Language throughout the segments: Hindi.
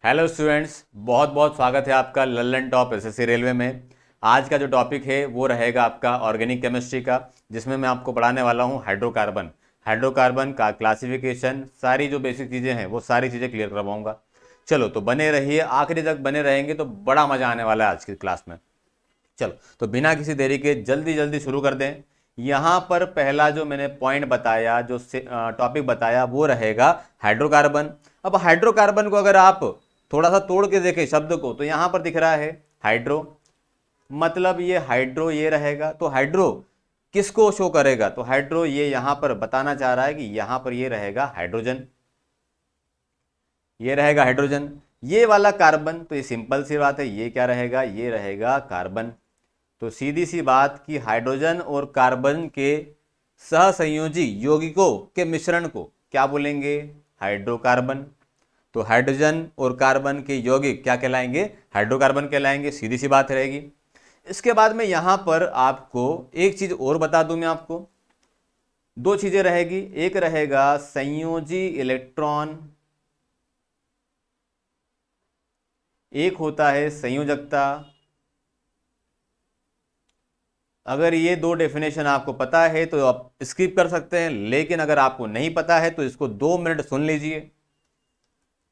हेलो स्टूडेंट्स, बहुत बहुत स्वागत है आपका लल्लन टॉप एसएससी रेलवे में। आज का जो टॉपिक है वो रहेगा आपका ऑर्गेनिक केमिस्ट्री का, जिसमें मैं आपको पढ़ाने वाला हूँ हाइड्रोकार्बन। हाइड्रोकार्बन का क्लासिफिकेशन, सारी जो बेसिक चीज़ें हैं वो सारी चीज़ें क्लियर करवाऊंगा। चलो तो बने रहिए, आखिरी तक बने रहेंगे तो बड़ा मज़ा आने वाला है आज की क्लास में। चलो तो बिना किसी देरी के जल्दी जल्दी शुरू कर दें। यहाँ पर पहला जो मैंने पॉइंट बताया, जो टॉपिक बताया, वो रहेगा हाइड्रोकार्बन। अब हाइड्रोकार्बन को अगर आप थोड़ा सा तोड़ के देखें शब्द को, तो यहाँ पर दिख रहा है हाइड्रो, मतलब ये हाइड्रो ये रहेगा। तो हाइड्रो किसको शो करेगा? तो हाइड्रो ये यहाँ पर बताना चाह रहा है कि यहाँ पर ये रहेगा हाइड्रोजन, ये रहेगा हाइड्रोजन। ये वाला कार्बन, तो ये सिंपल सी बात है, ये क्या रहेगा? ये रहेगा कार्बन। तो सीधी सी बात कि हाइड्रोजन और कार्बन के सहसंयोजी यौगिकों के मिश्रण को क्या बोलेंगे? हाइड्रोकार्बन। तो हाइड्रोजन और कार्बन के यौगिक क्या कहलाएंगे? हाइड्रोकार्बन कहलाएंगे। सीधी सी बात रहेगी। इसके बाद में यहां पर आपको एक चीज और बता दूं मैं आपको, दो चीजें रहेगी। एक रहेगा संयोजी इलेक्ट्रॉन, एक होता है संयोजकता। अगर ये दो डेफिनेशन आपको पता है तो आप स्किप कर सकते हैं, लेकिन अगर आपको नहीं पता है तो इसको 2 मिनट सुन लीजिए।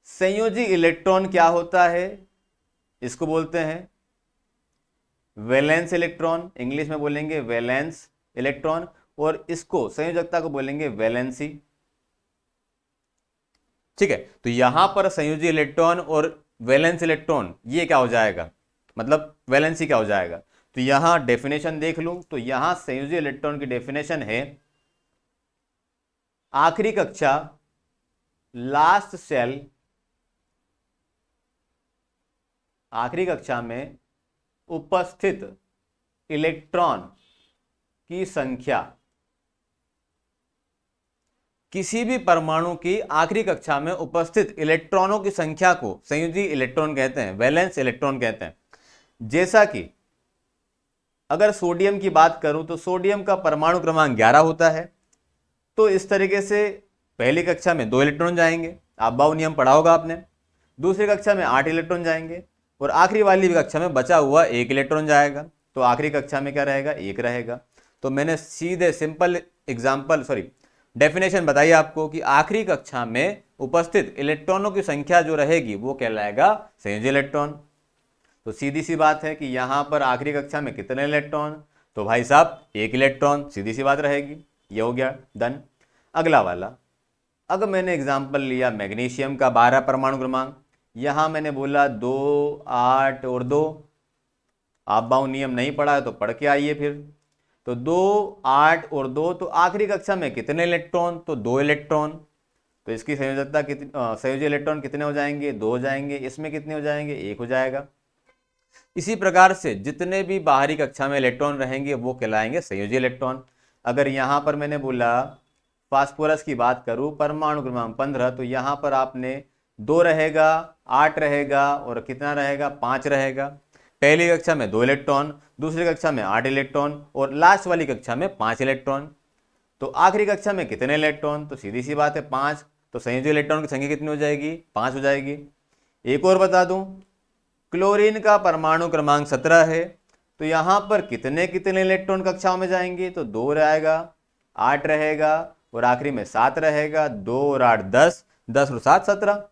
संयोजी इलेक्ट्रॉन क्या होता है? इसको बोलते हैं वैलेंस इलेक्ट्रॉन, इंग्लिश में बोलेंगे वैलेंस इलेक्ट्रॉन, और इसको संयोजकता को बोलेंगे वैलेंसी। ठीक है, तो यहां पर संयोजी इलेक्ट्रॉन और वैलेंस इलेक्ट्रॉन ये क्या हो जाएगा, मतलब वैलेंसी क्या हो जाएगा? तो यहां डेफिनेशन देख लूं तो यहां संयोजी इलेक्ट्रॉन की डेफिनेशन है, आखिरी कक्षा लास्ट सेल, आखिरी कक्षा में उपस्थित इलेक्ट्रॉन की संख्या, किसी भी परमाणु की आखिरी कक्षा में उपस्थित इलेक्ट्रॉनों की संख्या को संयोजी इलेक्ट्रॉन कहते हैं, वैलेंस इलेक्ट्रॉन कहते हैं। जैसा कि अगर सोडियम की बात करूं तो सोडियम का परमाणु क्रमांक 11 होता है। तो इस तरीके से पहली कक्षा में 2 इलेक्ट्रॉन जाएंगे, अब्बाउ नियम पढ़ा होगा आपने। दूसरी कक्षा में 8 इलेक्ट्रॉन जाएंगे, और आखिरी वाली कक्षा में बचा हुआ 1 इलेक्ट्रॉन जाएगा। तो आखिरी कक्षा में क्या रहेगा? 1 रहेगा। तो मैंने सीधे सिंपल एग्जाम्पल डेफिनेशन बताई आपको कि आखिरी कक्षा में उपस्थित इलेक्ट्रॉनों की संख्या जो रहेगी वो कहलाएगा संयोजी इलेक्ट्रॉन। तो सीधी सी बात है कि यहां पर आखिरी कक्षा में कितने इलेक्ट्रॉन? तो भाई साहब 1 इलेक्ट्रॉन, सीधी सी बात रहेगी। ये हो गया डन। अगला वाला, अगर मैंने एग्जाम्पल लिया मैग्नीशियम का 12 परमाणु क्रमांक, यहां मैंने बोला 2, 8 और 2। आप बाउ नियम नहीं पढ़ा है तो पढ़ के आइए फिर। तो 2, 8 और 2, तो आखिरी कक्षा में कितने इलेक्ट्रॉन? तो 2 इलेक्ट्रॉन। तो इसकी संयोजकता कितनी, संयोजी इलेक्ट्रॉन कितने हो जाएंगे? 2 हो जाएंगे। इसमें कितने हो जाएंगे? 1 हो जाएगा। इसी प्रकार से जितने भी बाहरी कक्षा में इलेक्ट्रॉन रहेंगे वो कहलाएंगे संयोजी इलेक्ट्रॉन। अगर यहां पर मैंने बोला फास्फोरस की बात करूं परमाणु क्रमांक 15, तो यहां पर आपने 2 रहेगा, 8 रहेगा और कितना रहेगा? 5 रहेगा। पहली कक्षा में 2 इलेक्ट्रॉन, दूसरी कक्षा में 8 इलेक्ट्रॉन, और लास्ट वाली कक्षा में 5 इलेक्ट्रॉन। तो आखिरी कक्षा में कितने इलेक्ट्रॉन? तो सीधी सी बात है 5। तो संयोजी इलेक्ट्रॉन की संख्या कितनी हो जाएगी? 5 हो जाएगी। एक और बता दूं, क्लोरीन का परमाणु क्रमांक 17 है। तो यहां पर कितने कितने इलेक्ट्रॉन कक्षाओं में जाएंगे? तो 2 रहेगा, 8 रहेगा और आखिरी में 7 रहेगा। 2 और 8 10, 10 और 7 17।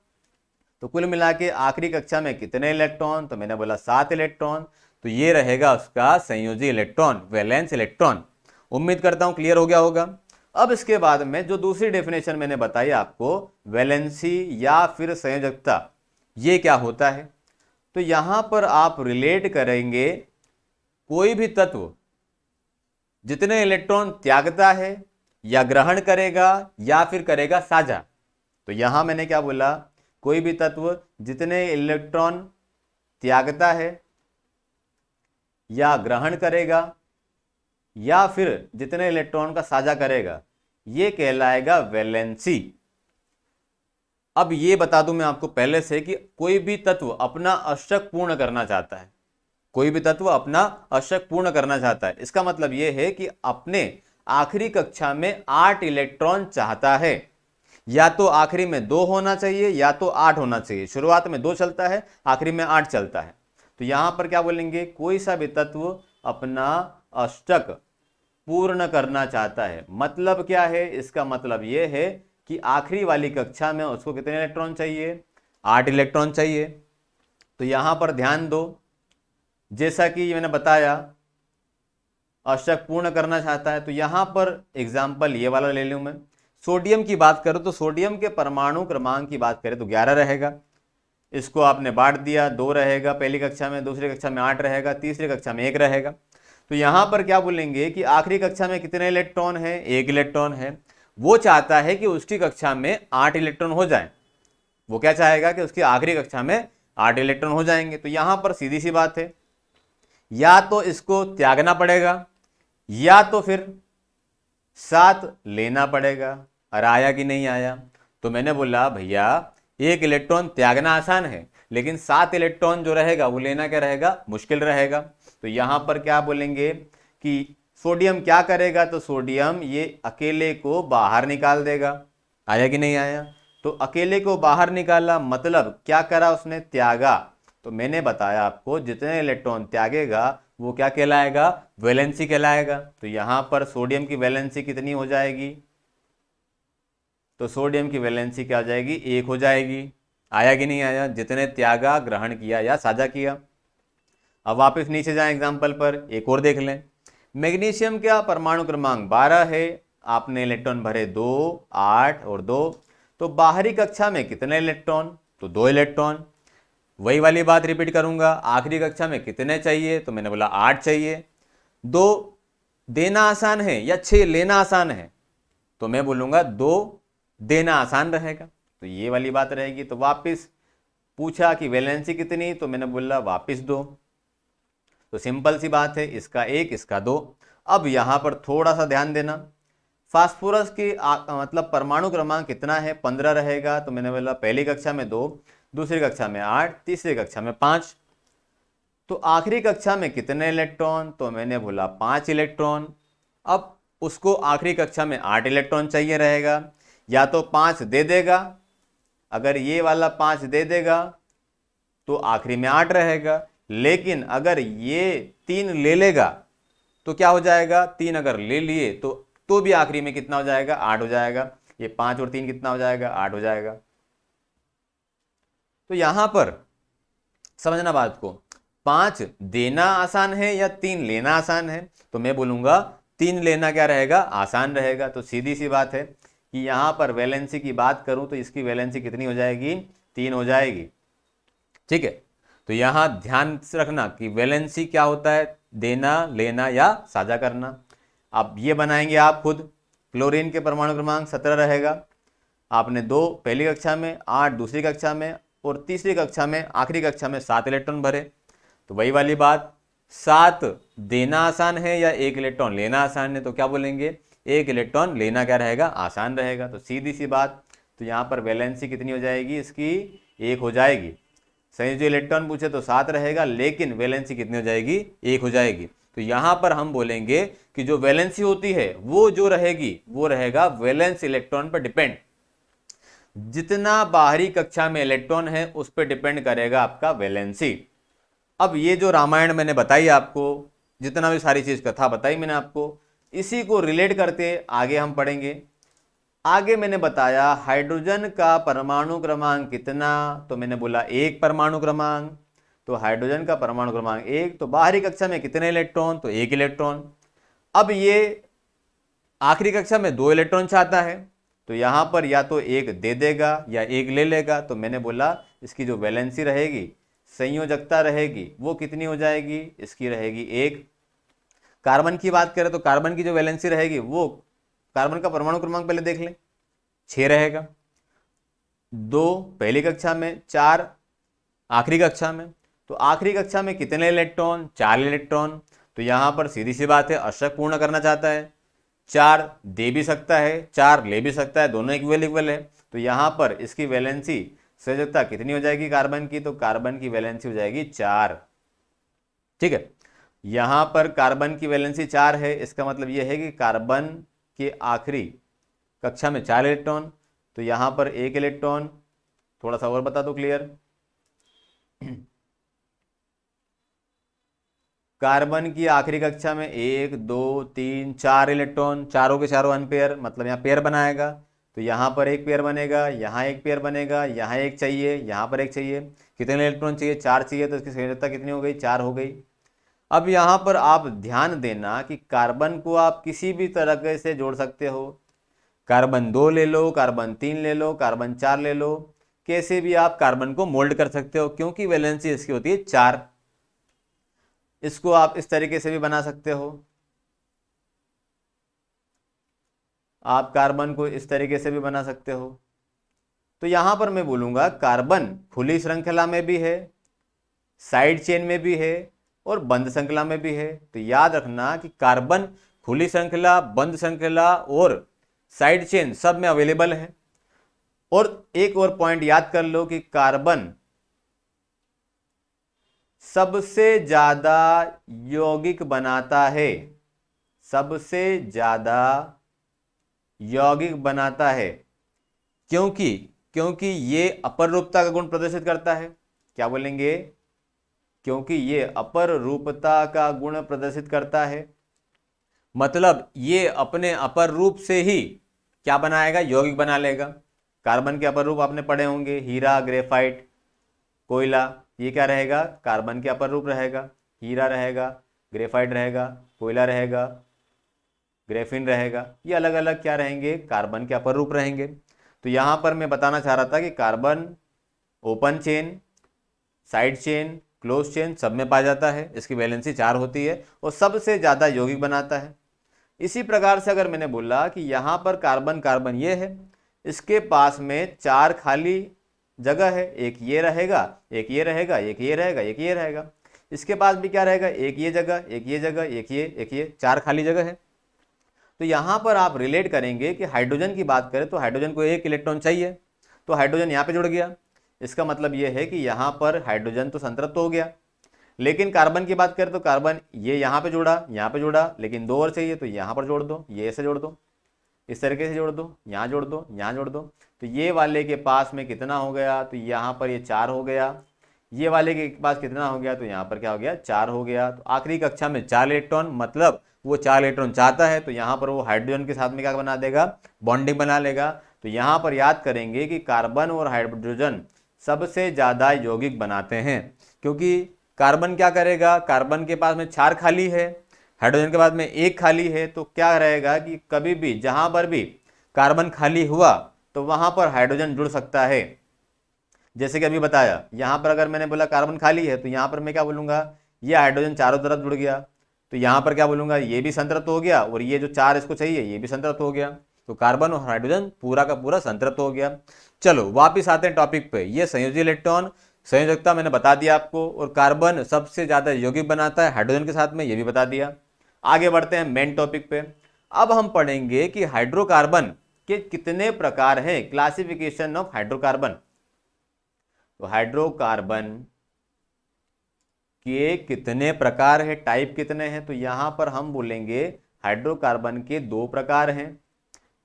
तो कुल मिला के आखिरी कक्षा में कितने इलेक्ट्रॉन? तो मैंने बोला 7 इलेक्ट्रॉन। तो ये रहेगा उसका संयोजी इलेक्ट्रॉन, वैलेंस इलेक्ट्रॉन। उम्मीद करता हूं क्लियर हो गया होगा। अब इसके बाद में जो दूसरी डेफिनेशन मैंने बताई आपको, वैलेंसी या फिर संयोजकता, ये क्या होता है? तो यहां पर आप रिलेट करेंगे कोई भी तत्व जितने इलेक्ट्रॉन त्यागता है या ग्रहण करेगा या फिर करेगा साझा। तो यहां मैंने क्या बोला? कोई भी तत्व जितने इलेक्ट्रॉन त्यागता है या ग्रहण करेगा या फिर जितने इलेक्ट्रॉन का साझा करेगा, ये कहलाएगा वैलेंसी। अब ये बता दूं मैं आपको पहले से कि कोई भी तत्व अपना अष्टक पूर्ण करना चाहता है, कोई भी तत्व अपना अष्टक पूर्ण करना चाहता है, इसका मतलब यह है कि अपने आखिरी कक्षा में 8 इलेक्ट्रॉन चाहता है। या तो आखिरी में 2 होना चाहिए या तो 8 होना चाहिए। शुरुआत में 2 चलता है, आखिरी में 8 चलता है। तो यहां पर क्या बोलेंगे, कोई सा भी तत्व अपना अष्टक पूर्ण करना चाहता है। मतलब क्या है, इसका मतलब यह है कि आखिरी वाली कक्षा में उसको कितने इलेक्ट्रॉन चाहिए, 8 इलेक्ट्रॉन चाहिए। तो यहां पर ध्यान दो, जैसा कि मैंने बताया अष्टक पूर्ण करना चाहता है, तो यहां पर एग्जाम्पल ये वाला ले लूं मैं। सोडियम की बात करूं तो सोडियम के परमाणु क्रमांक की बात करें तो 11 रहेगा। इसको आपने बांट दिया, 2 रहेगा पहली कक्षा में, दूसरी कक्षा में 8 रहेगा, तीसरी कक्षा में 1 रहेगा। तो यहां पर क्या बोलेंगे कि आखिरी कक्षा में कितने इलेक्ट्रॉन है, 1 इलेक्ट्रॉन है। वो चाहता है कि उसकी कक्षा में 8 इलेक्ट्रॉन हो जाए। वो क्या चाहेगा कि उसकी आखिरी कक्षा में 8 इलेक्ट्रॉन हो जाएंगे। तो यहां पर सीधी सी बात है, या तो इसको त्यागना पड़ेगा या तो फिर 7 लेना पड़ेगा। और आया कि नहीं आया? तो मैंने बोला भैया 1 इलेक्ट्रॉन त्यागना आसान है, लेकिन 7 इलेक्ट्रॉन जो रहेगा वो लेना क्या रहेगा, मुश्किल रहेगा। तो यहां पर क्या बोलेंगे कि सोडियम क्या करेगा, तो सोडियम ये अकेले को बाहर निकाल देगा। आया कि नहीं आया? तो अकेले को बाहर निकाला मतलब क्या करा उसने, त्यागा। तो मैंने बताया आपको जितने इलेक्ट्रॉन त्यागेगा वो क्या कहलाएगा, वैलेंसी कहलाएगा। तो यहां पर सोडियम की वैलेंसी कितनी हो जाएगी, तो सोडियम की वैलेंसी क्या हो जाएगी, 1 हो जाएगी। आया कि नहीं आया? जितने त्यागा, ग्रहण किया या साझा किया। अब वापस नीचे जाएं एग्जाम्पल पर, एक और देख लें। मैग्नीशियम का परमाणु क्रमांक 12 है, आपने इलेक्ट्रॉन भरे 2, 8 और 2। तो बाहरी कक्षा में कितने इलेक्ट्रॉन, तो 2 इलेक्ट्रॉन। वही वाली बात रिपीट करूंगा, आखिरी कक्षा में कितने चाहिए, तो मैंने बोला 8 चाहिए। 2 देना आसान है या 6 लेना आसान है, तो मैं बोलूंगा 2 देना आसान रहेगा। तो ये वाली बात रहेगी। तो वापस पूछा कि वैलेंसी कितनी, तो मैंने बोला वापस 2। तो सिंपल सी बात है, इसका 1 इसका 2। अब यहां पर थोड़ा सा ध्यान देना, फास्फोरस की मतलब परमाणु क्रमांक कितना है, 15 रहेगा। तो मैंने बोला पहली कक्षा में 2, दूसरी कक्षा में 8, तीसरी कक्षा में 5। तो आखिरी कक्षा में कितने इलेक्ट्रॉन, तो मैंने बोला 5 इलेक्ट्रॉन। अब उसको आखिरी कक्षा में 8 इलेक्ट्रॉन चाहिए रहेगा, या तो 5 दे देगा, अगर ये वाला 5 दे देगा तो आखिरी में 8 रहेगा। लेकिन अगर ये 3 ले लेगा तो क्या हो जाएगा, 3 अगर ले लिए तो भी आखिरी में कितना हो जाएगा, 8 हो जाएगा। ये 5 और 3 कितना हो जाएगा, 8 हो जाएगा। तो यहां पर समझना बात को, 5 देना आसान है या 3 लेना आसान है, तो मैं बोलूंगा 3 लेना क्या रहेगा, आसान रहेगा। तो सीधी सी बात है कि यहां पर वैलेंसी की बात करूं तो इसकी वैलेंसी कितनी हो जाएगी, 3 हो जाएगी। ठीक है, तो यहां ध्यान से रखना कि वैलेंसी क्या होता है, देना, लेना या साझा करना। अब ये बनाएंगे आप खुद। क्लोरीन के परमाणु क्रमांक 17 रहेगा, आपने 2 पहली कक्षा में, 8 दूसरी कक्षा में और तीसरी कक्षा में, आखिरी कक्षा में 7 इलेक्ट्रॉन भरे। तो वही वाली बात, 7 देना आसान है या 1 इलेक्ट्रॉन लेना आसान है, तो क्या बोलेंगे, 1 इलेक्ट्रॉन लेना क्या रहेगा, आसान रहेगा। तो सीधी सी बात, तो यहाँ पर वैलेंसी कितनी हो जाएगी इसकी, 1 हो जाएगी। संयुक्त इलेक्ट्रॉन पूछे तो 7 रहेगा, लेकिन वैलेंसी कितनी हो जाएगी, 1 हो जाएगी। तो यहां पर हम बोलेंगे कि जो वैलेंसी होती है वो जो रहेगी वो रहेगा वैलेंस इलेक्ट्रॉन पर डिपेंड। जितना बाहरी कक्षा में इलेक्ट्रॉन है उस पर डिपेंड करेगा आपका वैलेंसी। अब ये जो रामायण मैंने बताई आपको, जितना भी सारी चीज कथा बताई मैंने आपको, इसी को रिलेट करते आगे हम पढ़ेंगे। आगे मैंने बताया हाइड्रोजन का परमाणु क्रमांक कितना, तो मैंने बोला 1 परमाणु क्रमांक। तो हाइड्रोजन का परमाणु क्रमांक 1। तो बाहरी कक्षा में कितने इलेक्ट्रॉन, तो 1 इलेक्ट्रॉन। अब ये आखिरी कक्षा में 2 इलेक्ट्रॉन चाहता है, तो यहां पर या तो 1 दे देगा या 1 ले लेगा। तो मैंने बोला इसकी जो वैलेंसी रहेगी, संयोजकता रहेगी, वो कितनी हो जाएगी, इसकी रहेगी 1। कार्बन की बात करें तो कार्बन की जो वैलेंसी रहेगी, वो कार्बन का परमाणु क्रमांक पहले देख लें, 6 रहेगा। 2 पहली कक्षा में, 4 आखिरी कक्षा में। तो आखिरी कक्षा में कितने इलेक्ट्रॉन, 4 इलेक्ट्रॉन। तो यहां पर सीधी सी बात है, अष्टक पूर्ण करना चाहता है, 4 दे भी सकता है, 4 ले भी सकता है, दोनों इक्वल इक्वल है। तो यहां पर इसकी वैलेंसी संयोजकता कितनी हो जाएगी कार्बन की, तो कार्बन की वैलेंसी हो जाएगी 4। ठीक है, यहां पर कार्बन की वैलेंसी 4 है, इसका मतलब यह है कि कार्बन के आखिरी कक्षा में 4 इलेक्ट्रॉन। तो यहाँ पर एक इलेक्ट्रॉन, थोड़ा सा और बता दो क्लियर। कार्बन की आखिरी कक्षा में 1 2 3 4 इलेक्ट्रॉन, चारों के चारों अनपेयर, मतलब यहाँ पेयर बनाएगा। तो यहाँ पर एक पेयर बनेगा, यहाँ एक पेयर बनेगा, यहाँ एक चाहिए, यहाँ पर एक चाहिए। कितने इलेक्ट्रॉन चाहिए? 4 चाहिए। तो इसकी संयोजकता कितनी हो गई? 4 हो गई। अब यहाँ पर आप ध्यान देना कि कार्बन को आप किसी भी तरह से जोड़ सकते हो। कार्बन 2 ले लो, कार्बन 3 ले लो, कार्बन 4 ले लो, कैसे भी आप कार्बन को मोल्ड कर सकते हो, क्योंकि वैलेंसी इसकी होती है 4। इसको आप इस तरीके से भी बना सकते हो, आप कार्बन को इस तरीके से भी बना सकते हो। तो यहां पर मैं बोलूंगा कार्बन खुली श्रृंखला में भी है, साइड चेन में भी है और बंद श्रृंखला में भी है। तो याद रखना कि कार्बन खुली श्रृंखला, बंद श्रृंखला और साइड चेन सब में अवेलेबल है। और एक और पॉइंट याद कर लो कि कार्बन सबसे ज्यादा यौगिक बनाता है, सबसे ज्यादा यौगिक बनाता है। क्योंकि क्योंकि ये अपर रूपता का गुण प्रदर्शित करता है। क्या बोलेंगे? क्योंकि ये अपर रूपता का गुण प्रदर्शित करता है, मतलब ये अपने अपर रूप से ही क्या बनाएगा? यौगिक बना लेगा। कार्बन के अपर रूप आपने पढ़े होंगे, हीरा, ग्रेफाइट, कोयला। ये क्या रहेगा? कार्बन के अपर रूप रहेगा। हीरा रहेगा, ग्रेफाइट रहेगा, कोयला रहेगा, ग्रेफिन रहेगा। ये अलग अलग क्या रहेंगे? कार्बन के अपर रूप रहेंगे। तो यहां पर मैं बताना चाह रहा था कि carbon open chain, side chain, close chain सब में पाया जाता है। इसकी वैलेंसी 4 होती है और सबसे ज्यादा यौगिक बनाता है। इसी प्रकार से अगर मैंने बोला कि यहां पर कार्बन कार्बन ये है, इसके पास में 4 खाली जगह है, एक ये रहेगा, एक ये रहेगा, एक ये रहेगा, एक ये रहेगा। इसके पास भी क्या रहेगा? एक ये जगह, एक ये जगह, एक ये, एक ये, 4 खाली जगह है। तो यहां पर आप रिलेट करेंगे कि हाइड्रोजन की बात करें तो हाइड्रोजन को एक इलेक्ट्रॉन चाहिए, तो हाइड्रोजन यहाँ पे जुड़ गया। इसका मतलब यह है कि यहाँ पर हाइड्रोजन तो संतृप्त हो गया। लेकिन कार्बन की बात करें तो कार्बन ये यहाँ पे जुड़ा, लेकिन 2 और चाहिए, तो यहाँ पर जोड़ दो, ये ऐसे जोड़ दो, इस तरीके से जोड़ दो, यहाँ जोड़ दो, यहाँ जोड़ दो। तो ये वाले के पास में कितना हो गया? तो यहाँ पर ये 4 हो गया। ये वाले के पास कितना हो गया? तो यहाँ पर क्या हो गया? 4 हो गया। तो आखिरी कक्षा में 4 इलेक्ट्रॉन, मतलब वो 4 इलेक्ट्रॉन चाहता है, तो यहाँ पर वो हाइड्रोजन के साथ में क्या बना देगा? बॉन्डिंग बना लेगा। तो यहाँ पर याद करेंगे कि कार्बन और हाइड्रोजन सबसे ज्यादा यौगिक बनाते हैं, क्योंकि कार्बन क्या करेगा? कार्बन के पास में 4 खाली है, हाइड्रोजन के पास में 1 खाली है। तो क्या रहेगा कि कभी भी जहां पर भी कार्बन खाली हुआ तो वहां पर हाइड्रोजन जुड़ सकता है। जैसे कि अभी बताया, यहां पर अगर मैंने बोला कार्बन खाली है, तो यहां पर मैं क्या बोलूंगा? ये हाइड्रोजन चारों तरफ जुड़ गया। तो यहां पर क्या बोलूंगा? ये भी संतृप्त हो गया और ये जो 4 इसको चाहिए ये भी संतृप्त हो गया। तो कार्बन और हाइड्रोजन पूरा का पूरा संतृप्त हो गया। चलो वापिस आते हैं टॉपिक पे। ये संयोजी इलेक्ट्रॉन, संयोजकता मैंने बता दिया आपको, और कार्बन सबसे ज्यादा यौगिक बनाता है हाइड्रोजन के साथ में, ये भी बता दिया। आगे बढ़ते हैं मेन टॉपिक पे। अब हम पढ़ेंगे कि हाइड्रोकार्बन के कितने प्रकार हैं, क्लासिफिकेशन ऑफ हाइड्रोकार्बन। तो हाइड्रोकार्बन के कितने प्रकार है, टाइप कितने हैं? तो यहां पर हम बोलेंगे हाइड्रोकार्बन के 2 प्रकार हैं।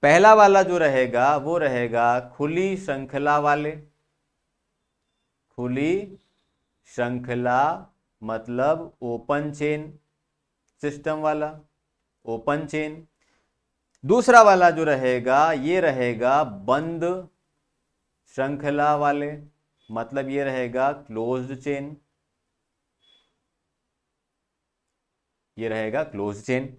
पहला वाला जो रहेगा वो रहेगा खुली श्रृंखला वाले। खुली श्रृंखला मतलब ओपन चेन सिस्टम वाला, ओपन चेन। दूसरा वाला जो रहेगा ये रहेगा बंद श्रृंखला वाले, मतलब ये रहेगा क्लोज्ड चेन, ये रहेगा क्लोज चेन।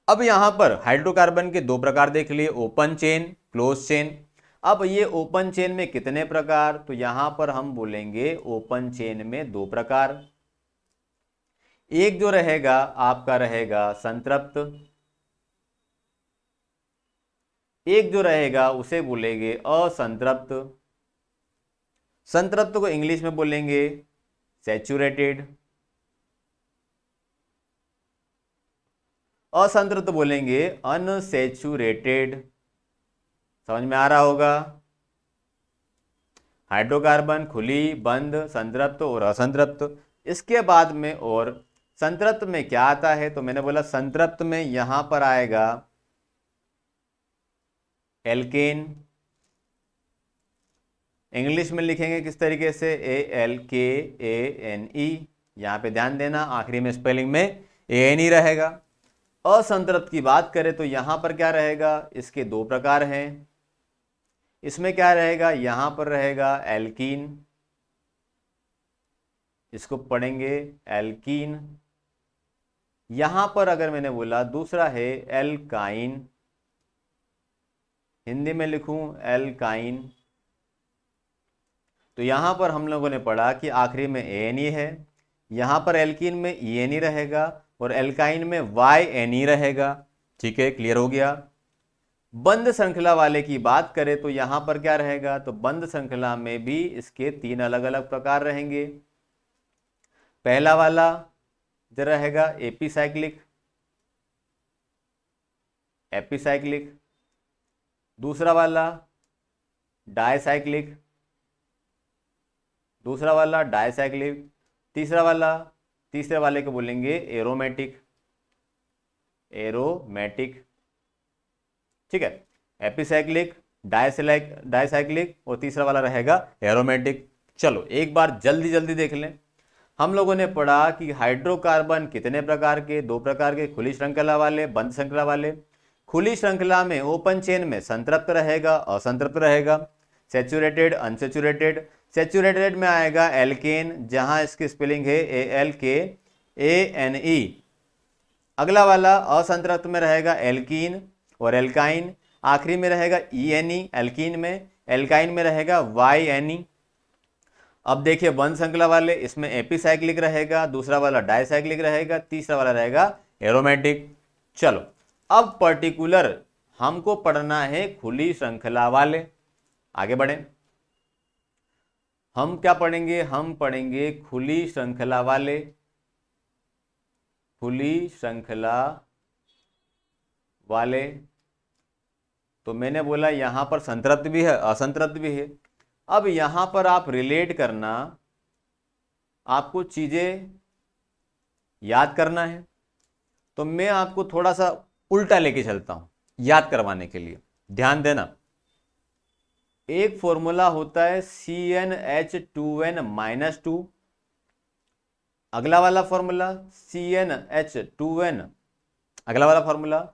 अब यहां पर हाइड्रोकार्बन के 2 प्रकार देख लिए, ओपन चेन, क्लोज चेन। अब ये ओपन चेन में कितने प्रकार? तो यहां पर हम बोलेंगे ओपन चेन में 2 प्रकार। एक जो रहेगा आपका रहेगा संतृप्त, एक जो रहेगा उसे बोलेंगे असंतृप्त। संतृप्त को इंग्लिश में बोलेंगे सैचुरेटेड, असंतृप्त बोलेंगे अनसैचुरेटेड। समझ में आ रहा होगा? हाइड्रोकार्बन खुली, बंद, संतृप्त और असंतृप्त। इसके बाद में और संतृप्त में क्या आता है? तो मैंने बोला संतृप्त में यहां पर आएगा एल्केन, इंग्लिश में लिखेंगे किस तरीके से, ALKANE। यहाँ पे ध्यान देना, आखिरी में स्पेलिंग में ANE रहेगा। असंतृप्त की बात करें तो यहाँ पर क्या रहेगा, इसके दो प्रकार हैं। इसमें क्या रहेगा, यहाँ पर रहेगा एल्कीन, इसको पढ़ेंगे एल्कीन। यहाँ पर अगर मैंने बोला दूसरा है एल्काइन, हिंदी में लिखूं एल्काइन, तो यहाँ पर हम लोगों ने पढ़ा कि आखिरी में ANE है, यहाँ पर एल्कीन में ENE रहेगा और एल्काइन में YNE रहेगा। ठीक है, क्लियर हो गया। बंद श्रृंखला वाले की बात करें तो यहाँ पर क्या रहेगा, तो बंद श्रृंखला में भी इसके 3 अलग अलग प्रकार रहेंगे। पहला वाला जो रहेगा एपिसाइक्लिक, दूसरा वाला डायसाइक्लिक, तीसरे वाले को बोलेंगे एरोमेटिक। ठीक है, एपिसाइक्लिक, डायसाइक्लिक और तीसरा वाला रहेगा एरोमेटिक। चलो एक बार जल्दी जल्दी देख लें। हम लोगों ने पढ़ा कि हाइड्रोकार्बन कितने प्रकार के, 2 प्रकार के, खुली श्रृंखला वाले, बंद श्रृंखला वाले। खुली श्रृंखला में ओपन चेन में संतृप्त रहेगा, असंतृप्त रहेगा, सैचुरेटेड, अनसैचुरेटेड। सैचुरेटेड में आएगा एल्केन, जहां इसकी स्पेलिंग है ALKANE। अगला वाला असंतृप्त में रहेगा एल्कीन और एल्काइन। आखिरी में रहेगा ENE एल्कीन में, एल्काइन में रहेगा YNE। अब देखिए बंद श्रृंखला वाले, इसमें एपिसाइक्लिक रहेगा, दूसरा वाला डायसाइक्लिक रहेगा, तीसरा वाला रहेगा एरोमेटिक। चलो अब पर्टिकुलर हमको पढ़ना है खुली श्रृंखला वाले। आगे बढ़ें, हम क्या पढ़ेंगे, हम पढ़ेंगे खुली श्रृंखला वाले। तो मैंने बोला यहां पर संतृप्त भी है, असंतृप्त भी है। अब यहां पर आप रिलेट करना, आपको चीजें याद करना है, तो मैं आपको थोड़ा सा उल्टा लेके चलता हूं याद करवाने के लिए। ध्यान देना, एक फॉर्मूला होता है CnH2n-2, अगला वाला फॉर्मूला CnH2n, अगला वाला फॉर्मूला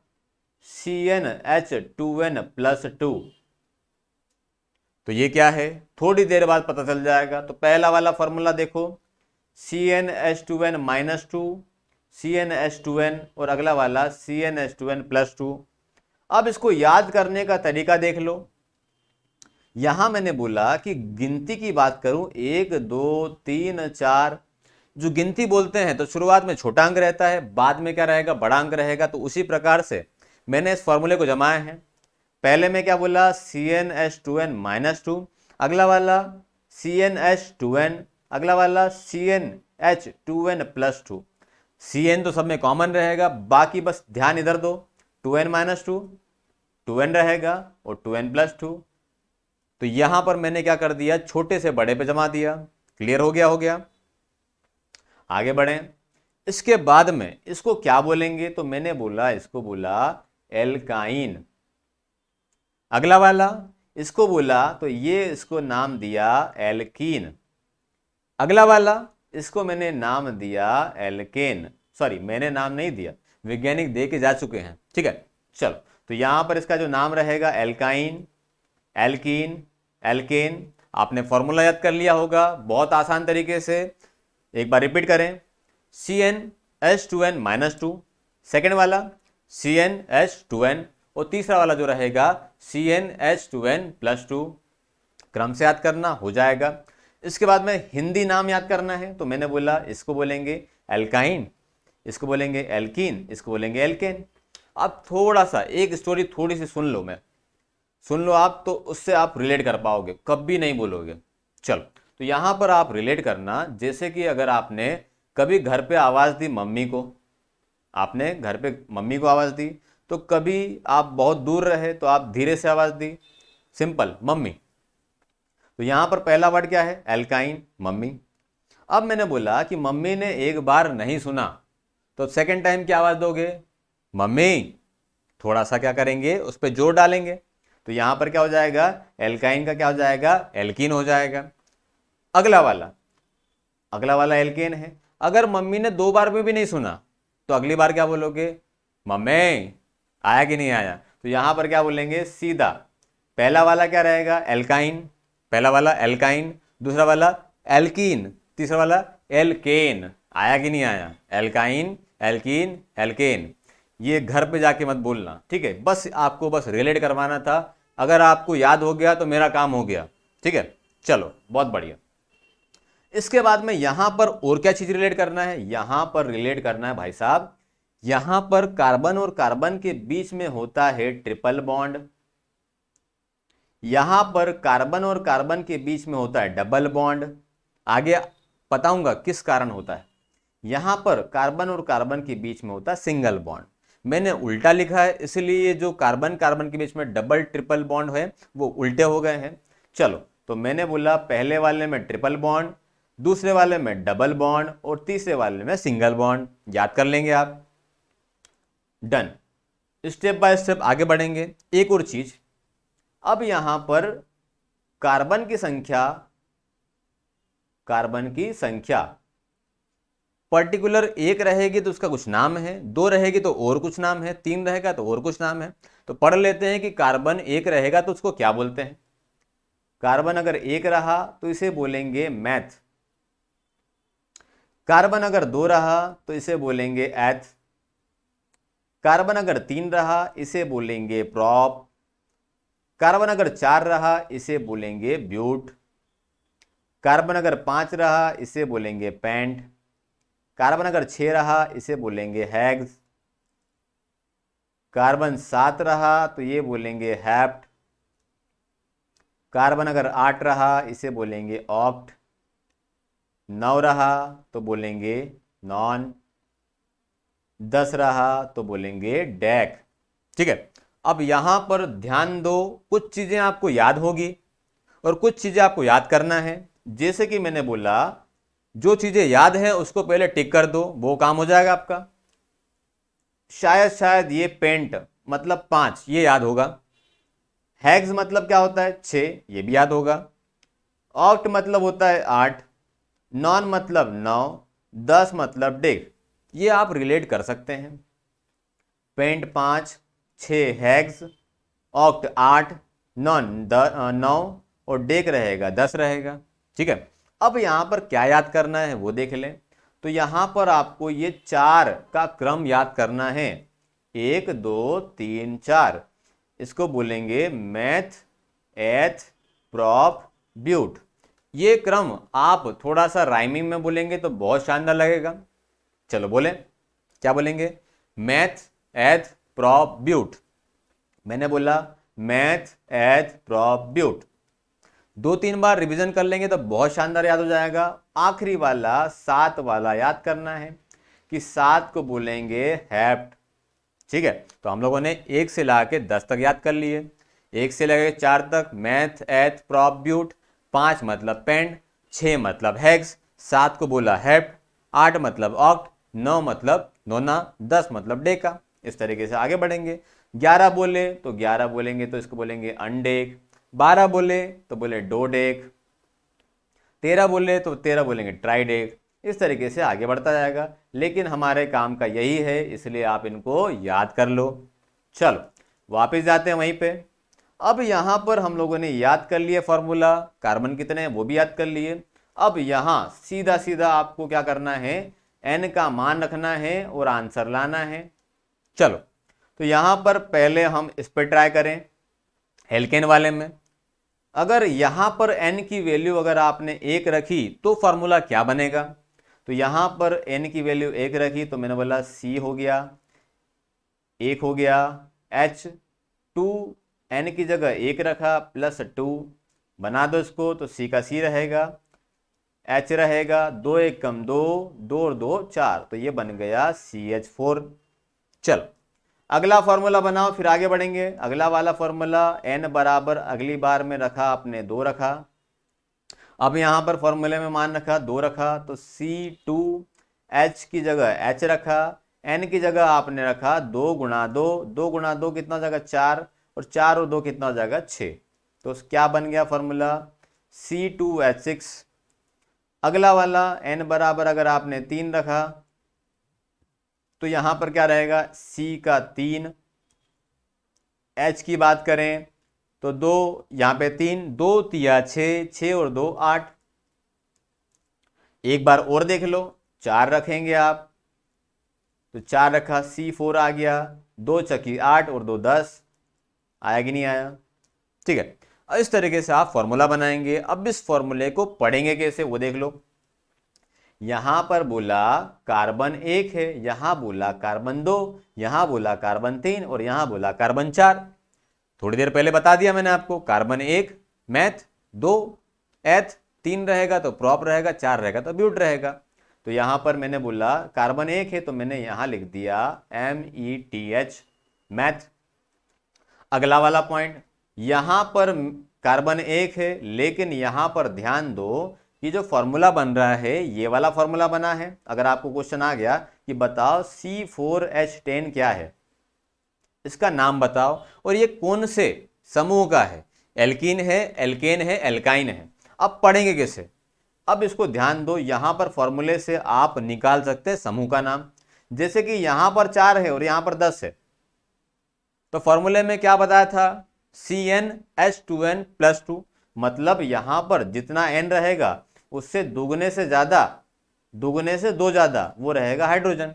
CnH2n+2। तो ये क्या है, थोड़ी देर बाद पता चल जाएगा। तो पहला वाला फॉर्मूला देखो, CnH2n-2, CnH2n और अगला वाला CnH2n+2। अब इसको याद करने का तरीका देख लो। यहां मैंने बोला कि गिनती की बात करूं, 1 2 3 4, जो गिनती बोलते हैं तो शुरुआत में छोटा अंक रहता है, बाद में क्या रहेगा, बड़ा अंक रहेगा। तो उसी प्रकार से मैंने इस फॉर्मूले को जमाया है। पहले मैं क्या बोला, CnH2n-2, अगला वाला CnH2n, अगला वाला CnH2n+2। Cn तो सब में कॉमन रहेगा, बाकी बस ध्यान इधर दो, 2n-2, 2n रहेगा और 2n+2। तो यहां पर मैंने क्या कर दिया, छोटे से बड़े पे जमा दिया। क्लियर हो गया। आगे बढ़ें, इसके बाद में इसको क्या बोलेंगे, तो मैंने बोला इसको बोला एल्काइन। अगला वाला इसको बोला तो ये इसको नाम दिया एल्कीन। अगला वाला इसको मैंने नाम दिया एल्केन। सॉरी, मैंने नाम नहीं दिया, वैज्ञानिक दे के जा चुके हैं। ठीक है, चलो तो यहां पर इसका जो नाम रहेगा एल्काइन, एल्कीन, एल्केन। आपने फॉर्मूला याद कर लिया होगा बहुत आसान तरीके से। एक बार रिपीट करें, CnH2n-2, सेकेंड वाला CnH2n और तीसरा वाला जो रहेगा CnH2n+2। क्रम से याद करना हो जाएगा। इसके बाद में हिंदी नाम याद करना है, तो मैंने बोला इसको बोलेंगे एल्काइन, इसको बोलेंगे एल्कीन, इसको बोलेंगे एल्केन। अब थोड़ा सा एक स्टोरी थोड़ी सी सुन लो आप, तो उससे आप रिलेट कर पाओगे, कभी नहीं बोलोगे। चलो तो यहां पर आप रिलेट करना, जैसे कि अगर आपने कभी घर पे आवाज दी मम्मी को, आपने घर पे मम्मी को आवाज दी, तो कभी आप बहुत दूर रहे तो आप धीरे से आवाज दी, सिंपल मम्मी। तो यहां पर पहला वर्ड क्या है, एल्काइन, मम्मी। अब मैंने बोला कि मम्मी ने एक बार नहीं सुना, तो सेकंड टाइम क्या आवाज दोगे, मम्मी। थोड़ा सा क्या करेंगे, उस पर जोर डालेंगे। तो यहां पर क्या हो जाएगा, एल्काइन का क्या हो जाएगा, एल्कीन हो जाएगा। अगला वाला एल्केन है। अगर मम्मी ने 2 बार में भी नहीं सुना तो अगली बार क्या बोलोगे, मम्मी आया कि नहीं आया। तो यहां पर क्या बोलेंगे, सीधा पहला वाला क्या रहेगा, एल्काइन, पहला वाला एल्काइन, दूसरा वाला एल्कीन, तीसरा वाला एल्केन। आया कि नहीं आया, एल्काइन, एल्कीन, एल्केन। ये घर पे जाके मत बोलना, ठीक है, बस आपको बस रिलेट करवाना था। अगर आपको याद हो गया तो मेरा काम हो गया, ठीक है। चलो बहुत बढ़िया। इसके बाद में यहां पर और क्या चीज रिलेट करना है, यहां पर रिलेट करना है भाई साहब, यहां पर कार्बन और कार्बन के बीच में होता है ट्रिपल बॉन्ड, यहां पर कार्बन और कार्बन के बीच में होता है डबल बॉन्ड। आगे बताऊंगा किस कारण होता है। यहां पर कार्बन और कार्बन के बीच में होता है सिंगल बॉन्ड। मैंने उल्टा लिखा है, इसलिए जो कार्बन कार्बन के बीच में डबल ट्रिपल बॉन्ड है वो उल्टे हो गए हैं। चलो, तो मैंने बोला पहले वाले में ट्रिपल बॉन्ड, दूसरे वाले में डबल बॉन्ड और तीसरे वाले में सिंगल बॉन्ड। याद कर लेंगे आप। डन। स्टेप बाय स्टेप आगे बढ़ेंगे। एक और चीज, अब यहां पर कार्बन की संख्या पर्टिकुलर 1 रहेगी तो उसका कुछ नाम है, 2 रहेगी तो और कुछ नाम है, 3 रहेगा तो और कुछ नाम है। तो पढ़ लेते हैं कि कार्बन 1 रहेगा तो उसको क्या बोलते हैं। कार्बन अगर 1 रहा तो इसे बोलेंगे मैथ, कार्बन अगर 2 रहा तो इसे बोलेंगे एथ, कार्बन अगर 3 रहा इसे बोलेंगे प्रॉप, कार्बन अगर 4 रहा इसे बोलेंगे ब्यूट, कार्बन अगर 5 रहा इसे बोलेंगे पेंट, कार्बन अगर 6 रहा इसे बोलेंगे हेक्स, कार्बन 7 रहा तो ये बोलेंगे हेप्ट, कार्बन अगर 8 रहा इसे बोलेंगे ऑक्ट, 9 रहा तो बोलेंगे नॉन, 10 रहा तो बोलेंगे डेक। ठीक है, अब यहां पर ध्यान दो, कुछ चीजें आपको याद होगी और कुछ चीजें आपको याद करना है। जैसे कि मैंने बोला, जो चीजें याद है उसको पहले टिक कर दो, वो काम हो जाएगा आपका। शायद ये पेंट मतलब 5, ये याद होगा। हेक्स मतलब क्या होता है 6, ये भी याद होगा। ऑक्ट मतलब होता है 8, नॉन मतलब 9, 10 मतलब डेक, ये आप रिलेट कर सकते हैं। पेंट 5, 6 हेक्स, ऑक्ट 8, नॉन 9 और डेक रहेगा 10 रहेगा। ठीक है, अब यहां पर क्या याद करना है वो देख लें। तो यहां पर आपको ये 4 का क्रम याद करना है, 1 2 3 4। इसको बोलेंगे मैथ, एथ, प्रॉप, ब्यूट। ये क्रम आप थोड़ा सा राइमिंग में बोलेंगे तो बहुत शानदार लगेगा। चलो बोले, क्या बोलेंगे, मैथ, एथ, प्रॉप, ब्यूट। मैंने बोला मैथ, एथ, प्रॉप, ब्यूट। 2-3 बार रिवीजन कर लेंगे तो बहुत शानदार याद हो जाएगा। आखिरी वाला 7 वाला याद करना है कि 7 को बोलेंगे हेप्ट। ठीक है, तो हम लोगों ने 1 से ला के 10 तक याद कर लिए। 1 से लगे 4 तक मैथ, एथ, प्रॉप, ब्यूट। 5 मतलब पेंट, 6 मतलब हेक्स, 7 को बोला हेप्ट, 8 मतलब ऑक्ट, 9 मतलब नोना, 10 मतलब डेका। इस तरीके से आगे बढ़ेंगे। 11 बोले तो 11 बोलेंगे तो इसको बोलेंगे अनडेक, 12 बोले तो बोले डोडेक, 13 बोले तो 13 बोलेंगे ट्राइडेक। इस तरीके से आगे बढ़ता जाएगा, लेकिन हमारे काम का यही है इसलिए आप इनको याद कर लो। चलो वापस जाते हैं वहीं पे। अब यहां पर हम लोगों ने याद कर लिए फॉर्मूला, कार्बन कितने हैं वो भी याद कर लिए। अब यहां सीधा सीधा आपको क्या करना है, एन का मान रखना है और आंसर लाना है। चलो, तो यहां पर पहले हम इस पर ट्राई करें, एल्केन वाले में। अगर यहां पर n की वैल्यू अगर आपने 1 रखी तो फॉर्मूला क्या बनेगा। तो यहां पर n की वैल्यू 1 रखी तो मैंने बोला C हो गया, 1 हो गया, H2, n की जगह 1 रखा +2, बना दो इसको तो C का C रहेगा, H रहेगा, 2 1 कम 2, 2 और 2 4, तो ये बन गया CH4। चलो अगला फॉर्मूला बनाओ, फिर आगे बढ़ेंगे। अगला वाला फॉर्मूला n बराबर अगली बार में रखा आपने 2 रखा। अब यहां पर फॉर्मूले में मान रखा 2 रखा तो C2H की जगह H रखा, n की जगह आपने रखा 2 गुणा 2, 2 गुणा 2 कितना हो जाएगा 4, और 4 और 2 कितना हो जाएगा 6। तो क्या बन गया फॉर्मूला C2H6। अगला वाला n बराबर अगर आपने 3 रखा तो यहां पर क्या रहेगा C का 3, H की बात करें तो 2, यहां पे 3, 2 तिया 6, 6 और 2 8। एक बार और देख लो, 4 रखेंगे आप तो 4 रखा C4 आ गया, 2 चकी 8 और 2 10। आया कि नहीं आया? ठीक है, इस तरीके से आप फॉर्मूला बनाएंगे। अब इस फॉर्मूले को पढ़ेंगे कैसे वो देख लो। यहां पर बोला कार्बन 1 है, यहां बोला कार्बन 2, यहां बोला कार्बन 3 और यहां बोला कार्बन 4। थोड़ी देर पहले बता दिया मैंने आपको, कार्बन 1 मैथ, 2 एथ, 3 रहेगा तो प्रॉप रहेगा, 4 रहेगा तो ब्यूट रहेगा। तो यहां पर मैंने बोला कार्बन 1 है तो मैंने यहां लिख दिया METH मैथ। अगला वाला पॉइंट, यहां पर कार्बन 1 है लेकिन यहां पर ध्यान दो कि जो फॉर्मूला बन रहा है ये वाला फॉर्मूला बना है। अगर आपको क्वेश्चन आ गया कि बताओ C4H10 क्या है, इसका नाम बताओ और ये कौन से समूह का है, एल्कीन है, एल्केन है, एल्काइन है। अब पढ़ेंगे कैसे? अब इसको ध्यान दो, यहां पर फॉर्मूले से आप निकाल सकते हैं समूह का नाम। जैसे कि यहां पर 4 है और यहां पर 10 है तो फॉर्मूले में क्या बताया था CnH2n+2, मतलब यहां पर जितना n रहेगा उससे दुगने से ज्यादा, दुगने से 2 ज्यादा वो रहेगा हाइड्रोजन।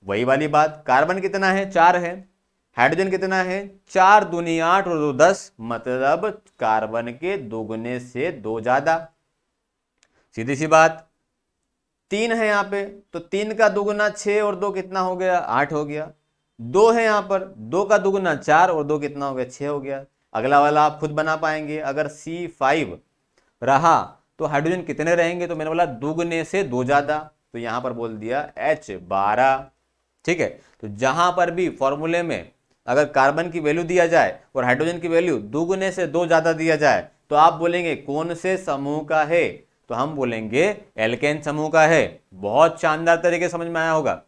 वही वाली बात, कार्बन कितना है 4 है, हाइड्रोजन कितना है 4 दूनी 8 और 2 10, मतलब कार्बन के दोगुने से 2 ज्यादा। सीधी सी बात, 3 है यहां पे तो 3 का दुगुना 6 और 2 कितना हो गया 8 हो गया। 2 है यहां पर, 2 का दुगुना 4 और 2 कितना हो गया 6 हो गया। अगला वाला आप खुद बना पाएंगे। अगर C5 रहा तो हाइड्रोजन कितने रहेंगे, तो मैंने बोला दुगने से 2 ज्यादा, तो यहां पर बोल दिया H12। ठीक है, तो जहां पर भी फॉर्मूले में अगर कार्बन की वैल्यू दिया जाए और हाइड्रोजन की वैल्यू दुगने से 2 ज्यादा दिया जाए तो आप बोलेंगे कौन से समूह का है, तो हम बोलेंगे एल्केन समूह का है। बहुत शानदार तरीके समझ में आया होगा।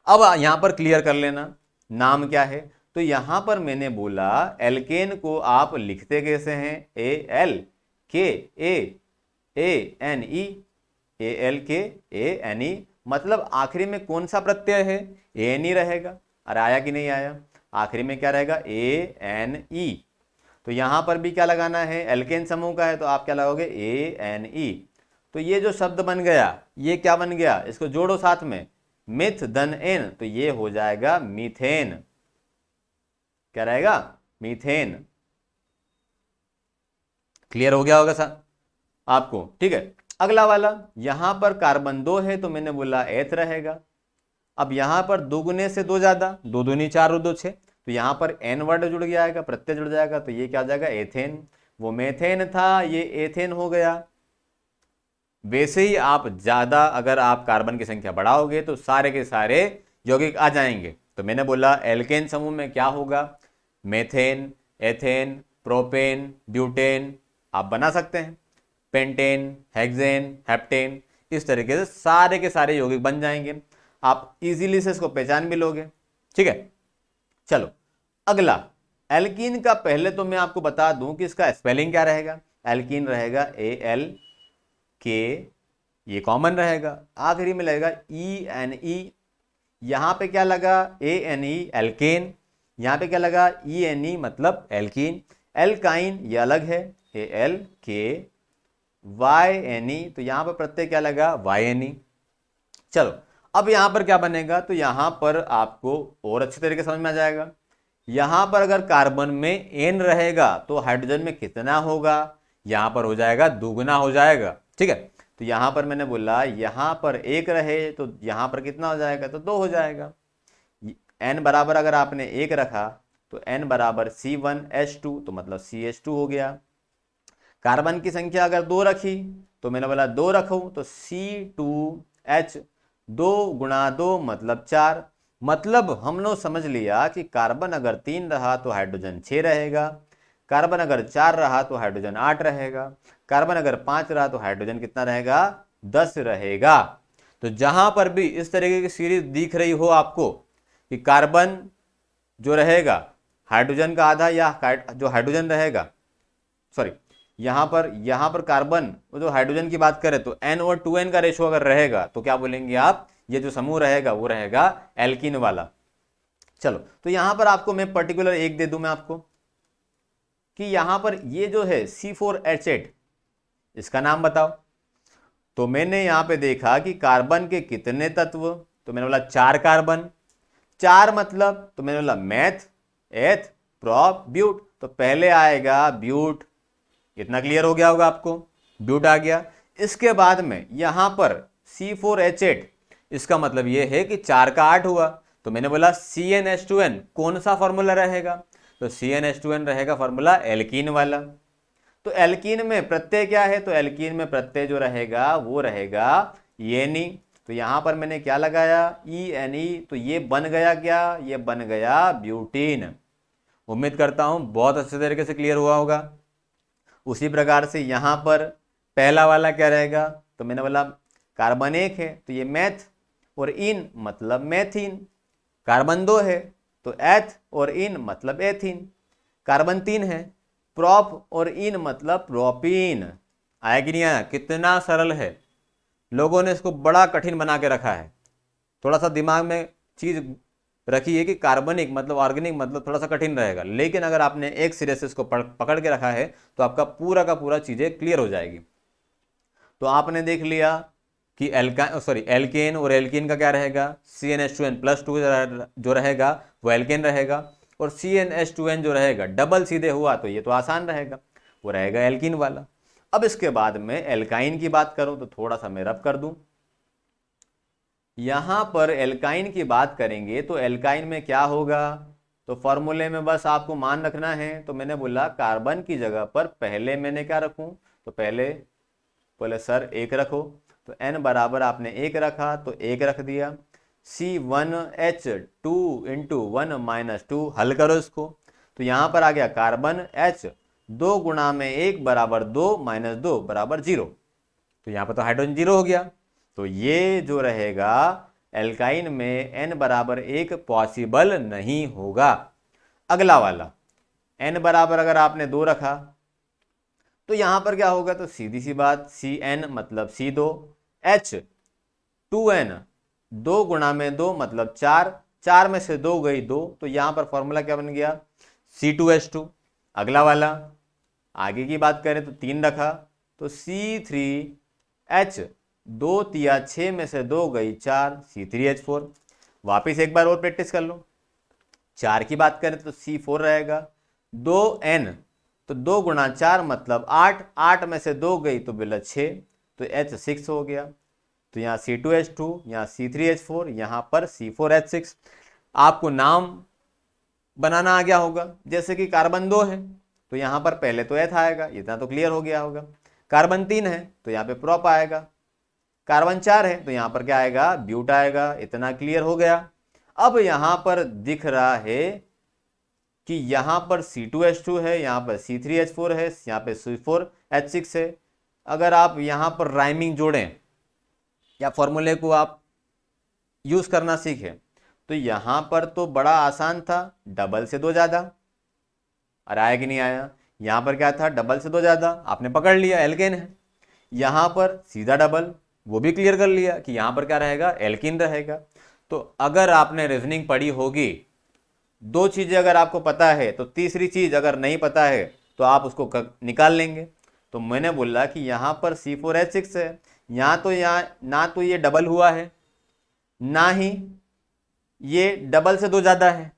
अब यहां पर क्लियर कर लेना नाम क्या है। तो यहां पर मैंने बोला एल्केन को आप लिखते कैसे हैं, ALKANE, ALKANE, मतलब आखिरी में कौन सा प्रत्यय है, ANE रहेगा। अरे आया कि नहीं आया? आखिरी में क्या रहेगा ANE। तो यहां पर भी क्या लगाना है, एल्केन समूह का है तो आप क्या लगाओगे ANE। तो ये जो शब्द बन गया ये क्या बन गया, इसको जोड़ो साथ में, मिथ धन एन, तो ये हो जाएगा मीथेन। क्या रहेगा, मीथेन। क्लियर हो गया होगा सर आपको? ठीक है, अगला वाला, यहां पर कार्बन 2 है तो मैंने बोला एथ रहेगा। अब यहां पर दुगुने से 2 ज्यादा, 2 दूनी 4 और 2 6, तो यहां पर एन वर्ड जुड़ जाएगा, प्रत्यय जुड़ जाएगा, तो ये क्या हो जाएगा एथेन। वो मेथेन था, ये एथेन हो गया। वैसे ही आप ज्यादा अगर आप कार्बन की संख्या बढ़ाओगे तो सारे के सारे यौगिक आ जाएंगे। तो मैंने बोला एल्केन समूह में क्या होगा, मेथेन, एथेन, प्रोपेन, ब्यूटेन आप बना सकते हैं, पेंटेन, हेक्सेन, हेप्टेन, इस तरीके से सारे के सारे यौगिक बन जाएंगे। आप इजीली से इसको पहचान भी लोगे। ठीक है, चलो अगला, एल्कीन का पहले तो मैं आपको बता दूं कि इसका स्पेलिंग क्या रहेगा। एल्कीन रहेगा ALK, ये कॉमन रहेगा, आखिरी में लगेगा ENE। यहां पे क्या लगा ANE एल्केन, यहां पे क्या लगा ENE मतलब एल्कीन। एल्काइन ये अलग है ALK, YNE, तो यहां पर प्रत्यय क्या लगा YNE। चलो अब यहां पर क्या बनेगा, तो यहां पर आपको और अच्छे तरीके समझ में आ जाएगा। यहां पर अगर कार्बन में N रहेगा तो हाइड्रोजन में कितना होगा, यहां पर हो जाएगा दुगना हो जाएगा। ठीक है, तो यहां पर मैंने बोला यहां पर 1 रहे तो यहां पर कितना हो जाएगा, तो 2 हो जाएगा। N बराबर अगर आपने 1 रखा तो N बराबर C1H2, तो मतलब CH2 हो गया। कार्बन की संख्या अगर 2 रखी तो मैंने बोला 2 रखूं तो C2H, 2 गुणा 2 मतलब 4। मतलब हम लोग समझ लिया कि कार्बन अगर 3 रहा तो हाइड्रोजन 6 रहेगा, कार्बन अगर 4 रहा तो हाइड्रोजन 8 रहेगा, कार्बन अगर 5 रहा तो हाइड्रोजन कितना रहेगा 10 रहेगा। तो जहां पर भी इस तरीके की सीरीज दिख रही हो आपको कि कार्बन जो रहेगा हाइड्रोजन का आधा या जो हाइड्रोजन रहेगा, सॉरी यहाँ पर कार्बन, वो जो हाइड्रोजन की बात करें तो N और 2N का रेशो अगर रहेगा तो क्या बोलेंगे आप, ये जो समूह रहेगा वो रहेगा एल्कीन वाला। चलो, तो यहां पर आपको मैं पर्टिकुलर एक दे दूं मैं आपको कि यहां पर ये जो है C4H8, इसका नाम बताओ। तो मैंने यहां पे देखा कि कार्बन के कितने तत्व, तो मैंने बोला 4 कार्बन, 4 मतलब, तो मैंने बोला मैथ, एथ, प्रोप, ब्यूट, तो पहले आएगा ब्यूट। इतना क्लियर हो गया होगा आपको, ब्यूट आ गया। इसके बाद में यहां पर C4H8, इसका मतलब यह है कि 4 का 8 हुआ, तो मैंने बोला CnH2n कौन सा फॉर्मूला रहेगा, तो CnH2n रहेगा फॉर्मूला एल्कीन वाला। तो एल्कीन में प्रत्यय क्या है, तो एल्कीन में प्रत्यय जो रहेगा वो रहेगा ENE। तो यहां पर मैंने क्या लगाया, ENE, तो ये बन गया क्या, ये बन गया ब्यूटीन। उम्मीद करता हूं बहुत अच्छे तरीके से क्लियर हुआ होगा। उसी प्रकार से यहां पर पहला वाला क्या रहेगा, तो मैंने बोला कार्बन 1 है तो ये मैथ और इन मतलब मैथीन, कार्बन 2 है तो एथ और इन मतलब एथीन, कार्बन 3 है प्रोप और इन मतलब प्रोपीन। आया कि नहीं आया, कितना सरल है। लोगों ने इसको बड़ा कठिन बना के रखा है। थोड़ा सा दिमाग में चीज रखिए कि कार्बनिक मतलब ऑर्गेनिक मतलब थोड़ा सा कठिन रहेगा, लेकिन अगर आपने एक सिरे से इसको पकड़ के रखा है तो आपका पूरा का पूरा चीजें क्लियर हो जाएगी। तो आपने देख लिया कि एल्केन और एल्कीन का क्या रहेगा, CnH2n+2 जो रहेगा वो एल्केन रहेगा, और CnH2n जो रहेगा डबल सीधे हुआ तो ये तो आसान रहेगा, वो रहेगा एल्कीन वाला। अब इसके बाद में एल्काइन की बात करूं तो थोड़ा सा मैं रब कर दूं। यहां पर एल्काइन की बात करेंगे तो एल्काइन में क्या होगा, तो फॉर्मूले में बस आपको मान रखना है। तो मैंने बोला कार्बन की जगह पर पहले मैंने क्या रखूं, तो पहले बोले सर 1 रखो, तो n बराबर आपने 1 रखा तो 1 रख दिया। C1H2 इंटू 1 - 2, हल करो इसको, तो यहां पर आ गया कार्बन H, 2 गुणा में 1 बराबर 2 - 2 बराबर 0, तो यहां पर तो हाइड्रोजन 0 हो गया। तो ये जो रहेगा एल्काइन में n बराबर 1 पॉसिबल नहीं होगा। अगला वाला n बराबर अगर आपने 2 रखा तो यहां पर क्या होगा, तो सीधी सी बात Cn मतलब C2, H2n 2 गुणा में 2 मतलब 4, 4 में से 2 गई 2, तो यहां पर फॉर्मूला क्या बन गया C2H2। अगला वाला आगे की बात करें तो 3 रखा तो C3H, 2 तिया 6 में से 2 गई 4, C3H4। वापिस एक बार और प्रैक्टिस कर लो। 4 की बात करें तो C4 रहेगा, 2n, तो 2 गुणा 4 मतलब 8, 8 में से 2 गई तो बिला 6, तो H6 हो गया। तो यहाँ C2H2, यहाँ C3H4, यहाँ पर C4H6। आपको नाम बनाना आ गया होगा, जैसे कि कार्बन 2 है तो यहाँ पर पहले तो एथ आएगा, इतना तो क्लियर हो गया होगा। कार्बन 3 है तो यहाँ पे प्रोप आएगा, कार्बन 4 है तो यहाँ पर क्या आएगा, ब्यूट आएगा, इतना क्लियर हो गया। अब यहाँ पर दिख रहा है कि यहाँ पर C2H2 है, यहाँ पर C3H4 है, यहाँ पे C4H6 है। अगर आप यहाँ पर राइमिंग जोड़ें या फॉर्मूले को आप यूज करना सीखें तो यहाँ पर तो बड़ा आसान था, डबल से 2 ज्यादा। और आया कि नहीं आया, यहाँ पर क्या था, डबल से 2 ज्यादा, आपने पकड़ लिया एल्केन है। यहाँ पर सीधा डबल, वो भी क्लियर कर लिया कि यहाँ पर क्या रहेगा, एल्कीन रहेगा। तो अगर आपने रीजनिंग पढ़ी होगी, 2 चीजें अगर आपको पता है तो तीसरी चीज अगर नहीं पता है तो आप उसको निकाल लेंगे। तो मैंने बोला कि यहाँ पर C4H6 है, यहाँ ना तो ये डबल हुआ है, ना ही ये डबल से 2 ज्यादा है।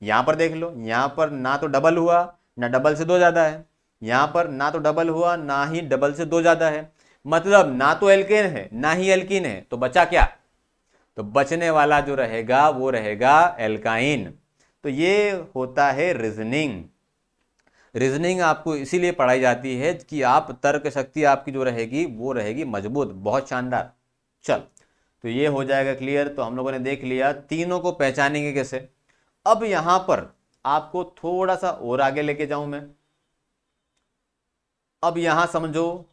यहां पर देख लो, यहां पर ना तो डबल हुआ ना डबल से 2 ज्यादा है, यहां पर ना तो डबल हुआ ना ही डबल से 2 ज्यादा है, मतलब ना तो एल्केन है ना ही एल्कीन है, तो बचा क्या, तो बचने वाला जो रहेगा वो रहेगा एल्काइन। तो ये होता है रीजनिंग। रीजनिंग आपको इसीलिए पढ़ाई जाती है कि आप तर्क शक्ति आपकी जो रहेगी वो रहेगी मजबूत, बहुत शानदार। चल, तो ये हो जाएगा क्लियर। तो हम लोगों ने देख लिया तीनों को पहचानेंगे कैसे। अब यहां पर आपको थोड़ा सा और आगे लेके जाऊं मैं। अब यहां समझो,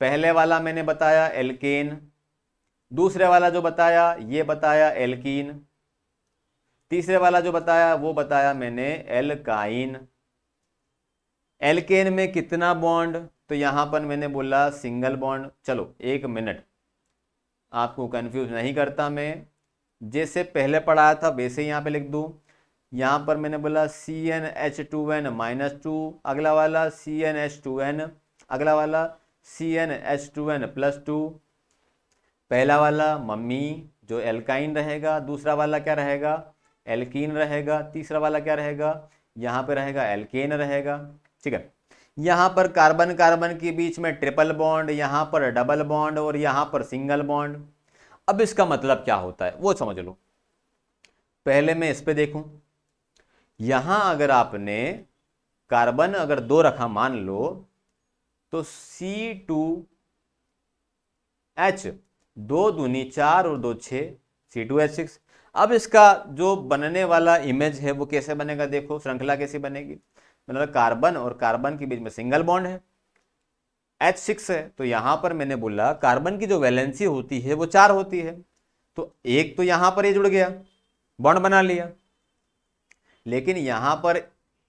पहले वाला मैंने बताया एल्केन, दूसरे वाला जो बताया ये बताया एल्कीन। तीसरे वाला जो बताया वो बताया मैंने एल्काइन। एल्केन में कितना बॉन्ड, तो यहां पर मैंने बोला सिंगल बॉन्ड। चलो 1 मिनट, आपको कंफ्यूज नहीं करता मैं, जैसे पहले पढ़ाया था वैसे ही यहाँ पे लिख दूँ। यहाँ पर मैंने बोला CnH2n-2, अगला वाला CnH2n, अगला वाला CnH2n+2। पहला वाला मम्मी जो एल्काइन रहेगा, दूसरा वाला क्या रहेगा, एल्कीन रहेगा, तीसरा वाला क्या रहेगा, यहाँ पे रहेगा एल्केन रहेगा। ठीक है, यहाँ पर कार्बन कार्बन के बीच में ट्रिपल बॉन्ड, यहाँ पर डबल बॉन्ड और यहाँ पर सिंगल बॉन्ड। अब इसका मतलब क्या होता है वो समझ लो। पहले मैं इस पे देखूं, यहां अगर आपने कार्बन अगर 2 रखा मान लो, तो C2H, 2 दूनी 4 और 2 6, C2H6। अब इसका जो बनने वाला इमेज है वो कैसे बनेगा, देखो श्रृंखला कैसी बनेगी। मतलब कार्बन और कार्बन के बीच में सिंगल बॉन्ड है, H6 है, तो यहां पर मैंने बोला कार्बन की जो वैलेंसी होती है वो 4 होती है, तो एक तो यहां पर ये जुड़ गया, बॉन्ड बना लिया। लेकिन यहां पर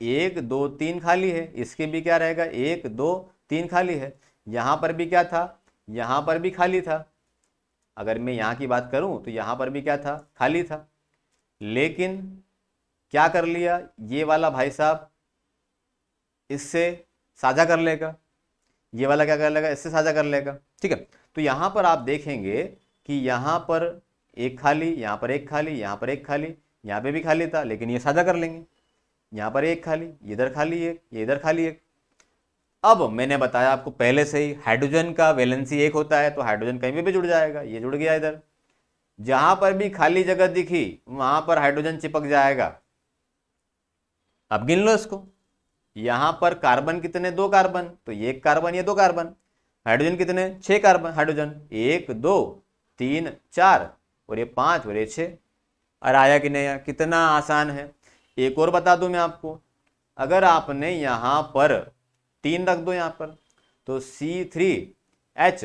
1 2 3 खाली है, इसके भी क्या रहेगा 1 2 3 खाली है। यहां पर भी क्या था, यहां पर भी खाली था। अगर मैं यहां की बात करूं तो यहां पर भी क्या था, खाली था। लेकिन क्या कर लिया ये वाला भाई साहब, इससे साझा कर लेगा, ये वाला क्या कर लेगा, इससे साझा कर लेगा। ठीक है, तो यहां पर आप देखेंगे कि यहां पर एक खाली, यहां पर एक खाली, यहां पर एक खाली, यहां पे भी खाली था, लेकिन ये साझा कर लेंगे। यहां पर एक खाली, इधर खाली एक, ये इधर खाली एक। अब मैंने बताया आपको पहले से ही, हाइड्रोजन का वैलेंसी 1 होता है, तो हाइड्रोजन कहीं भी जुड़ जाएगा, ये जुड़ गया इधर। जहां पर भी खाली जगह दिखी वहां पर हाइड्रोजन चिपक जाएगा। अब गिन लो इसको, यहां पर कार्बन कितने, 2 कार्बन, तो ये 1 कार्बन, ये 2 कार्बन। हाइड्रोजन कितने, 6 कार्बन हाइड्रोजन, 1 2 3 4 और ये 5 और ये 6। और आया कि नहीं आया, कितना आसान है। एक और बता दूं मैं आपको, अगर आपने यहां पर 3 रख दो यहां पर, तो C3H,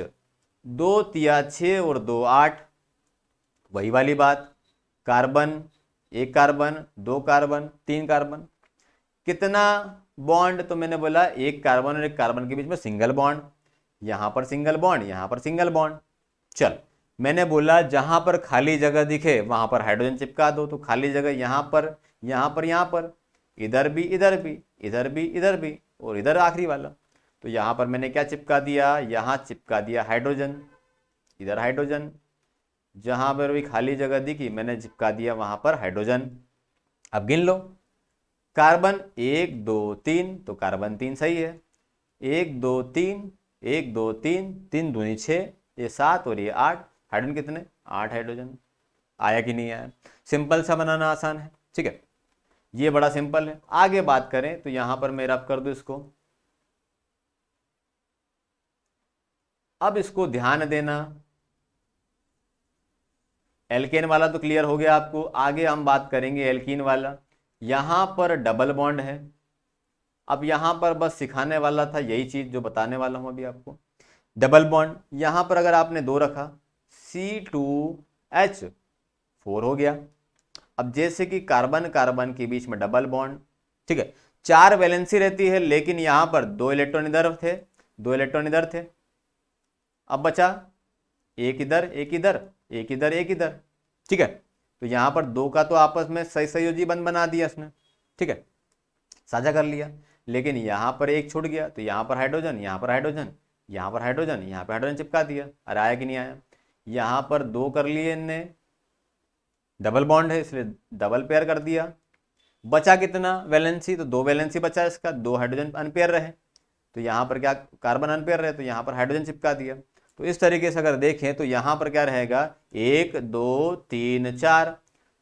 2 तिया 6 और 2 8, वही वाली बात। कार्बन, 1 कार्बन, 2 कार्बन, 3 कार्बन, कितना बॉन्ड, तो मैंने बोला 1 कार्बन और 1 कार्बन के बीच में सिंगल बॉन्ड, यहां पर सिंगल बॉन्ड, यहां पर सिंगल बॉन्ड। चल, मैंने बोला जहां पर खाली जगह दिखे वहां पर हाइड्रोजन चिपका दो, तो खाली जगह यहां पर, यहां पर, यहां पर, इधर भी, इधर भी, इधर भी, इधर भी, और इधर आखिरी वाला। तो यहां पर मैंने क्या चिपका दिया, यहां चिपका दिया हाइड्रोजन, इधर हाइड्रोजन। जहां पर भी खाली जगह दिखी मैंने चिपका दिया वहां पर हाइड्रोजन। अब गिन लो, कार्बन 1 2 3, तो कार्बन 3 सही है, 1 2 3, 1 2 3, 3 दूनी 6, ये 7 और ये 8, हाइड्रोजन कितने, 8 हाइड्रोजन। आया कि नहीं आया, सिंपल सा बनाना आसान है। ठीक है, ये बड़ा सिंपल है। आगे बात करें तो यहां पर मैं रब कर दूं इसको। अब इसको ध्यान देना, एल्केन वाला तो क्लियर हो गया आपको, आगे हम बात करेंगे एल्कीन वाला। यहां पर डबल बॉन्ड है। अब यहां पर बस सिखाने वाला था यही चीज जो बताने वाला हूं अभी आपको। डबल बॉन्ड यहां पर अगर आपने 2 रखा, C2H4 हो गया। अब जैसे कि कार्बन कार्बन के बीच में डबल बॉन्ड, ठीक है, 4 वैलेंसी रहती है, लेकिन यहां पर 2 इलेक्ट्रॉन इधर थे, 2 इलेक्ट्रॉन इधर थे। अब बचा एक इधर, एक इधर, एक इधर, एक इधर। ठीक है, तो यहां पर 2 का तो आपस में सही संयोजी बंध बना दिया इसने। ठीक है, साझा कर लिया। लेकिन यहां पर एक छूट गया, तो यहां पर हाइड्रोजन, यहां पर हाइड्रोजन, यहां पर हाइड्रोजन, यहां पर हाइड्रोजन चिपका दिया। अरे आया कि नहीं आया, यहां पर 2 कर लिए इनने, डबल बॉन्ड है इसलिए डबल पेयर कर दिया। बचा कितना वैलेंसी, तो 2 वैलेंसी बचा इसका, 2 हाइड्रोजन अनपेयर रहे, तो यहां पर क्या कार्बन अनपेयर रहे, तो यहां पर हाइड्रोजन चिपका दिया। तो इस तरीके से अगर देखें तो यहां पर क्या रहेगा, 1 2 3 4,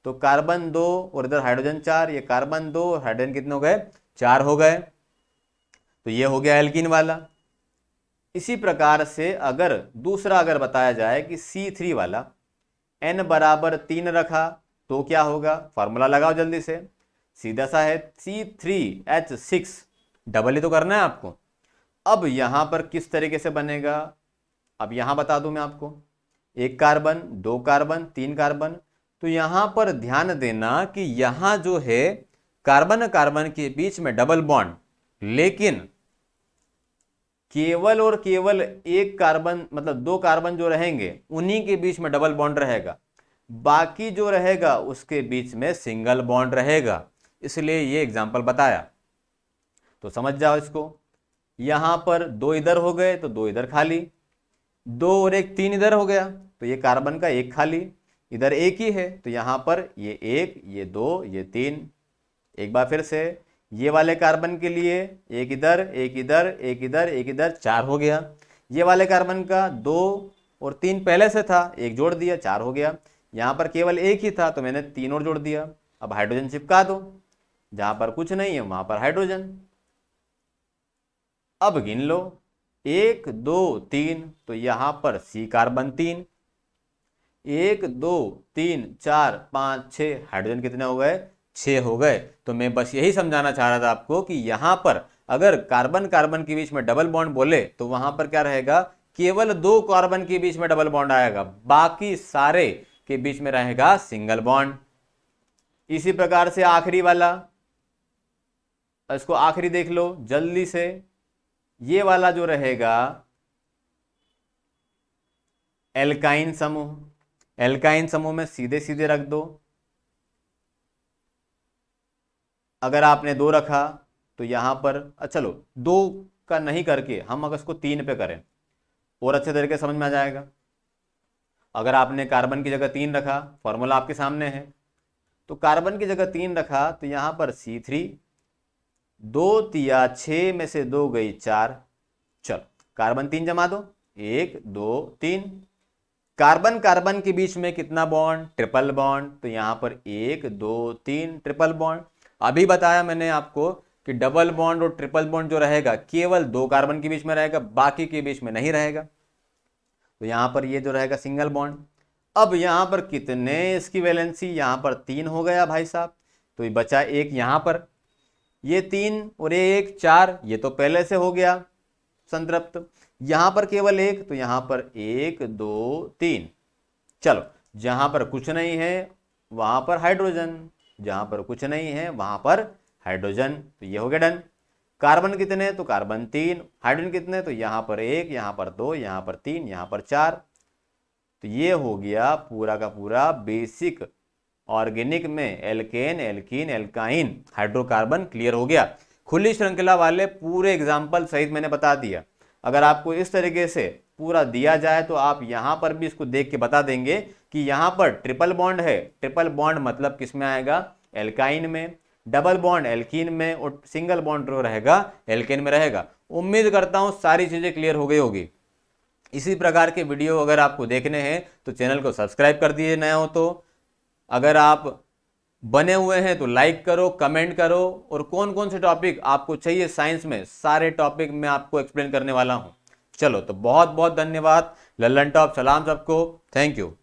तो कार्बन 2 और इधर हाइड्रोजन 4, ये कार्बन 2 और हाइड्रोजन कितने हो गए, 4 हो गए। तो ये हो गया एल्कीन वाला। इसी प्रकार से अगर दूसरा अगर बताया जाए कि C3 वाला n बराबर 3 रखा, तो क्या होगा, फॉर्मूला लगाओ जल्दी से, सीधा सा है, C3H6, डबल ही तो करना है आपको। अब यहां पर किस तरीके से बनेगा, अब यहां बता दूं मैं आपको, 1 कार्बन, 2 कार्बन, 3 कार्बन, तो यहां पर ध्यान देना कि यहां जो है कार्बन कार्बन के बीच में डबल बॉन्ड, लेकिन केवल और केवल एक कार्बन मतलब 2 कार्बन जो रहेंगे उन्हीं के बीच में डबल बॉन्ड रहेगा, बाकी जो रहेगा उसके बीच में सिंगल बॉन्ड रहेगा। इसलिए ये एग्जाम्पल बताया, तो समझ जाओ इसको। यहां पर 2 इधर हो गए तो 2 इधर खाली, 2 और 1 3 इधर हो गया तो ये कार्बन का 1 खाली, इधर 1 ही है तो यहां पर ये 1 ये 2 ये 3। एक बार फिर से ये वाले कार्बन के लिए 1 इधर 1 इधर 1 इधर 1 इधर 4 हो गया। ये वाले कार्बन का 2 और 3 पहले से था, 1 जोड़ दिया 4 हो गया। यहां पर केवल 1 ही था तो मैंने 3 और जोड़ दिया। अब हाइड्रोजन चिपका दो, जहां पर कुछ नहीं है वहां पर हाइड्रोजन। अब गिन लो 1 2 3, तो यहां पर C कार्बन 3, 1 2 3 4 5 6, हाइड्रोजन कितने हो गए? 6 हो गए। तो मैं बस यही समझाना चाह रहा था आपको कि यहां पर अगर कार्बन कार्बन के बीच में डबल बॉन्ड बोले तो वहां पर क्या रहेगा? केवल 2 कार्बन के बीच में डबल बॉन्ड आएगा, बाकी सारे के बीच में रहेगा सिंगल बॉन्ड। इसी प्रकार से आखिरी वाला, इसको आखिरी देख लो जल्दी से। ये वाला जो रहेगा एल्काइन समूह, एल्काइन समूह में सीधे सीधे रख दो। अगर आपने 2 रखा तो यहां पर चलो 2 का नहीं करके हम अगर इसको 3 पे करें और अच्छे तरीके समझ में आ जाएगा। अगर आपने कार्बन की जगह 3 रखा, फॉर्मूला आपके सामने है, तो कार्बन की जगह 3 रखा तो यहां पर C3, 2 तिया 6 में से 2 गई 4। चलो कार्बन 3 जमा दो, 1 2 3। कार्बन कार्बन के बीच में कितना बॉन्ड? Triple bond. तो यहां पर 1 2 3 ट्रिपल बॉन्ड। अभी बताया मैंने आपको कि डबल बॉन्ड और ट्रिपल बॉन्ड जो रहेगा केवल 2 कार्बन के बीच में रहेगा, बाकी के बीच में नहीं रहेगा। तो यहां पर ये जो रहेगा सिंगल बॉन्ड। अब यहां पर कितने इसकी वैलेंसी? यहां पर 3 हो गया भाई साहब, तो ये बचा 1 यहां पर, ये 3 और ये 1 4, ये तो पहले से हो गया संतृप्त। यहां पर केवल 1, तो यहां पर 1 2 3। चलो जहां पर कुछ नहीं है वहां पर हाइड्रोजन, जहां पर कुछ नहीं है वहां पर हाइड्रोजन। तो ये हो गया डन। कार्बन कितने? तो कार्बन 3। हाइड्रोजन कितने? तो यहां पर 1, यहां पर 2, यहां पर 3, यहां पर 4। तो ये हो गया पूरा का पूरा बेसिक ऑर्गेनिक में alkane alkene alkyne hydrocarbon clear हो गया। खुली श्रृंखला वाले पूरे एग्जाम्पल सहित मैंने बता दिया। अगर आपको इस तरीके से पूरा दिया जाए तो आप यहां पर भी इसको देख के बता देंगे कि यहां पर ट्रिपल बॉन्ड है, ट्रिपल बॉन्ड मतलब किस में आएगा? एल्काइन में। डबल बॉन्ड एल्कीन में, और सिंगल बॉन्ड जो रहेगा एल्केन में रहेगा। उम्मीद करता हूं सारी चीजें क्लियर हो गई होगी। इसी प्रकार के वीडियो अगर आपको देखने हैं तो चैनल को सब्सक्राइब कर दिए नया हो तो। अगर आप बने हुए हैं तो लाइक करो, कमेंट करो, और कौन कौन से टॉपिक आपको चाहिए साइंस में सारे टॉपिक मैं आपको एक्सप्लेन करने वाला हूं। चलो तो बहुत बहुत धन्यवाद। लल्लन टॉप सलाम सबको, थैंक यू।